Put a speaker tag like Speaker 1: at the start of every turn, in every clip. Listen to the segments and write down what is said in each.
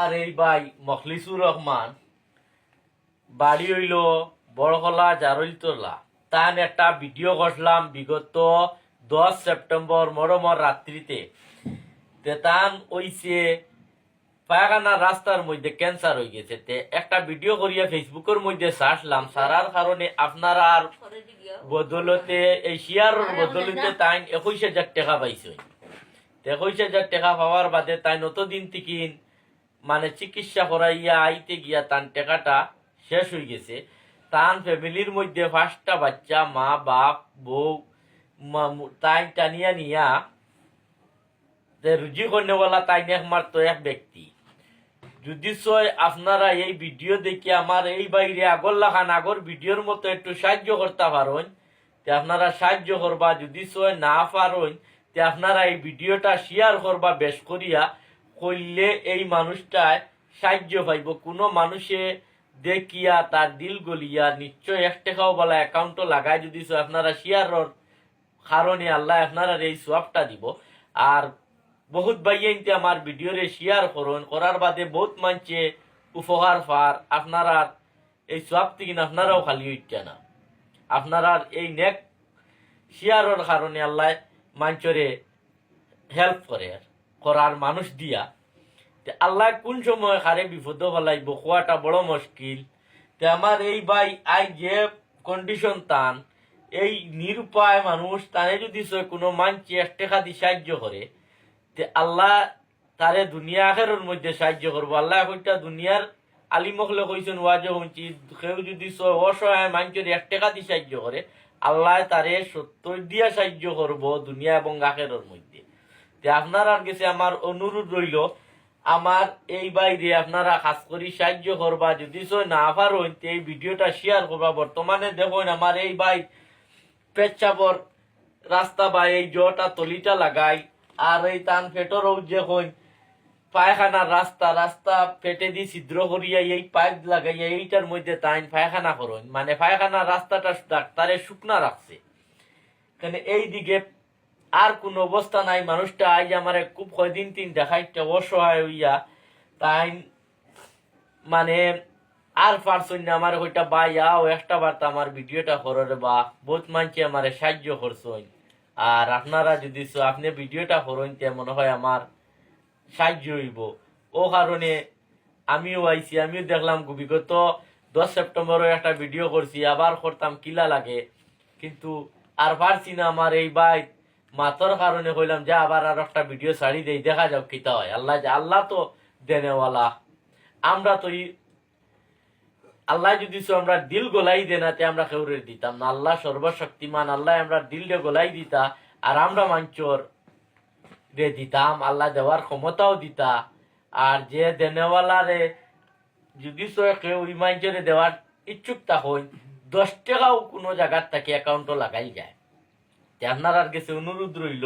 Speaker 1: আর এই ভাই মখলিসুর রহমান বাড়ি হইল বড়খলা জারইলতলা। তান একটা ভিডিও করলাম বিগত 10 সেপ্টেম্বর মরমর রাত্রিতে। তান ওইছে পায়খানার রাস্তার মধ্যে ক্যান্সার হয়ে গেছে। একটা ভিডিও করিয়া ফেসবুকের মধ্যে ছাড়লাম। ছাড়ার কারণে আপনারা আর বদলতে এই শেয়ারের বদলতে তাই 21,000 টাকা পাইছে। 21,000 টাকা পাওয়ার বাদে তাই নতদিন থেকে মানে চিকিৎসা করাইয়া আইতে গিয়া তার টাকাটা শেষ হয়ে গেছে। তার ফ্যামিলির মধ্যে 5টা বাচ্চা, মা বাপ বউ তাই টানিয়া নিয়া রুজি করেওয়ালা তাই একমাত্র এক ব্যক্তি। যদি আপনারা এই ভিডিও দেখে আমার এই বাইরে আগর লাখান আগর ভিডিওর মতো একটু সাহায্য করতে পারেন, আপনারা সাহায্য করবা। যদি না পারেন আপনারা এই ভিডিওটা শেয়ার করবা বেশ করিয়া, করলে এই মানুষটায় সাহায্য পাইব। কোনো মানুষে দেখিয়া তার দিল গলিয়া নিশ্চয় 1 টাকাও বলা অ্যাকাউন্টও লাগায় যদি আপনারা শেয়ারের কারণে আল্লাহ আপনারা এই সোয়াবটা দিব। আর বহুত ভাইয়াইতে আমার ভিডিওরে শেয়ার করুন, করার বাদে বহুত মানছে উপহার পার। আপনারা এই সোয়াব থেকে আপনারাও খালি হইতে না, আপনারা এই নেক শেয়ারের কারণে আল্লাহ মাঞ্চরে হেল্প করে করার মানুষ দিয়া। আল্লাহ কোন সময় কারে বিপদ ফেলাইব খোয়াটা বড় মুশকিল। আমার এই ভাই আই যে কন্ডিশন তান, এই নিরুপায় মানুষ তানে যদি কোনো মানছে 1 টাকা দিয়ে সাহায্য করে, আল্লাহ তারে দুনিয়া আখেরের মধ্যে সাহায্য করবো। আল্লাহ কইটা দুনিয়ার আলিমখলে কইছেন ওয়াজে হইছি, কেউ যদি অসহায় মানুষের 1 টাকা দিয়ে সাহায্য করে, আল্লাহ তারে 70 দিয়া সাহায্য করবো দুনিয়া এবং আখেরের মধ্যে। আপনার কাছে আমার অনুরোধ রইল, আমার এই বাইরে আপনারা খাস করি সাহায্য করবা। যদি না পারেন এই ভিডিওটা শেয়ার করবা। বর্তমানে দেখুন আমার এই ভাই পেচ্ছাপর রাস্তা বা এই জটা তলিটা লাগাই, আর এই টান ফেটর যে হইন পায়খানার রাস্তা ফেটে দিয়ে ছিদ্র করিয়া এই পাইপ লাগাইয়া এইটার মধ্যে তাইন পায়খানা করুন। মানে পায়খানার রাস্তাটা ডাক্তারে শুকনা রাখছে, এই দিকে আর কোন অবস্থা নাই। মানুষটা আজ আমার খুব কয়দিন দেখাইতে অসহায় হইয়া তাই মানে আর পারছই না। আমার ওইটা বাইয়াও একটা বার্তা আমার ভিডিওটা কররে বা বহুত মানছে আমার সাহায্য করছই। আর আপনারা যদি আপনি ভিডিওটা করেন মনে হয় আমার সাহায্য হইব। ও কারণে আমিও আইছি, আমিও দেখলাম বিগত 10 সেপ্টেম্বরও একটা ভিডিও করছি, আবার করতাম কিলা লাগে, কিন্তু আর পারছি না। আমার এই ভাই মাতর কারণে কইলাম যে আবার আর একটা ভিডিও ছাড়ি দেই, দেখা যাক কিতা হয়। আল্লাহ তো দেনেওয়ালা, আমরা তো আল্লাহ যদি আমরা দিল গোলাই দেনাতে আমরা কেউরে দিতাম না। আল্লাহ সর্বশক্তিমান, আল্লাহ আমরা দিলটা গোলাই দিতা আর আমরা মাঞ্চর রে দিতাম। আল্লাহ দেওয়ার ক্ষমতাও দিতা। আর যে দেনেওয়ালা রে যদি কেউ মাঞ্চরে দেওয়ার ইচ্ছুক হই 10 টাকাও কোনো জায়গার থেকে অ্যাকাউন্টও লাগাই যায়। আপনার কাছে অনুরোধ রইল,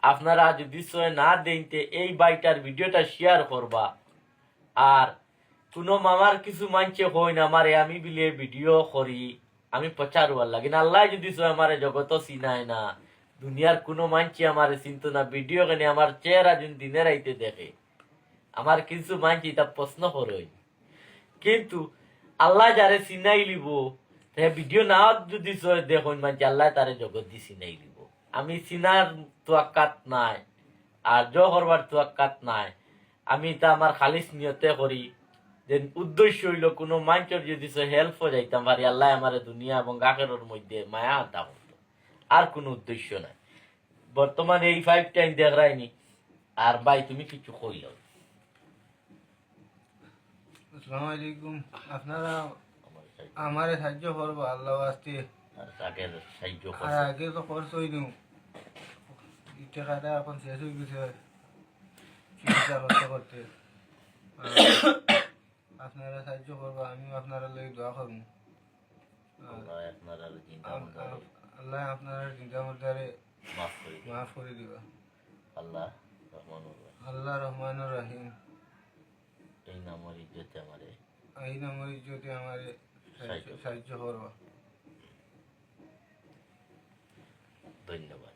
Speaker 1: আপনারা যদি না দেনতে এই বাইটার ভিডিওটা শেয়ার করবা। আর কোনো মামার কিছু মানছে হই না আমারে আমি বিলে ভিডিও করি, আমি প্রচার হওয়ার লাগে না। আল্লাহ যদি আমারে জগত চিনায় না, দুনিয়ার কোনো মানছে আমারে চিনতো না। ভিডিও কেন আমার চেহারা যদি দিনের আইতে দেখে, আমার কিছু মানছি তা প্রশ্ন করে, কিন্তু আল্লাহ যারে চিনাই লিব ভিডিও না যদি দেখুন মানছি আল্লাহ তারে জগৎ দি চিনাই লিব। আমি চিনার তোয়াক্কাত নাই আর করবার তোয়াক্কাত নাই। আমি তা আমার খালিস নিয়তে করি যে উদ্দেশ্য হইল কোনো মানুষের যদি হেল্প হয়ে যাইতাম পারি, আল্লাহ আমার দুনিয়া এবং আখেরের মধ্যে মায়া আনতা করতো। আর কোনো উদ্দেশ্য নাই। বর্তমানে এই 5 টাইম দেখায়নি। আর ভাই তুমি কিছু কইল।
Speaker 2: আসসালামু আলাইকুম। আপনারা আমার সাহায্য করবো আল্লাহ আসতে। আগে তো করছই নি, টাকাটা এখন শেষ হয়ে গেছে চিকিৎসা করতে করতে। আপনারা সাহায্য করবো, আমিও আপনারা লাগে দোয়া করবো। আল্লাহ আপনারা চিন্তা মধ্যে মাফ করে দিবা। আল্লাহ রহমানুর রহিম।
Speaker 1: এই নামের ইজ্জতে
Speaker 2: আমারে সাহায্য করবা।
Speaker 1: ধন্যবাদ।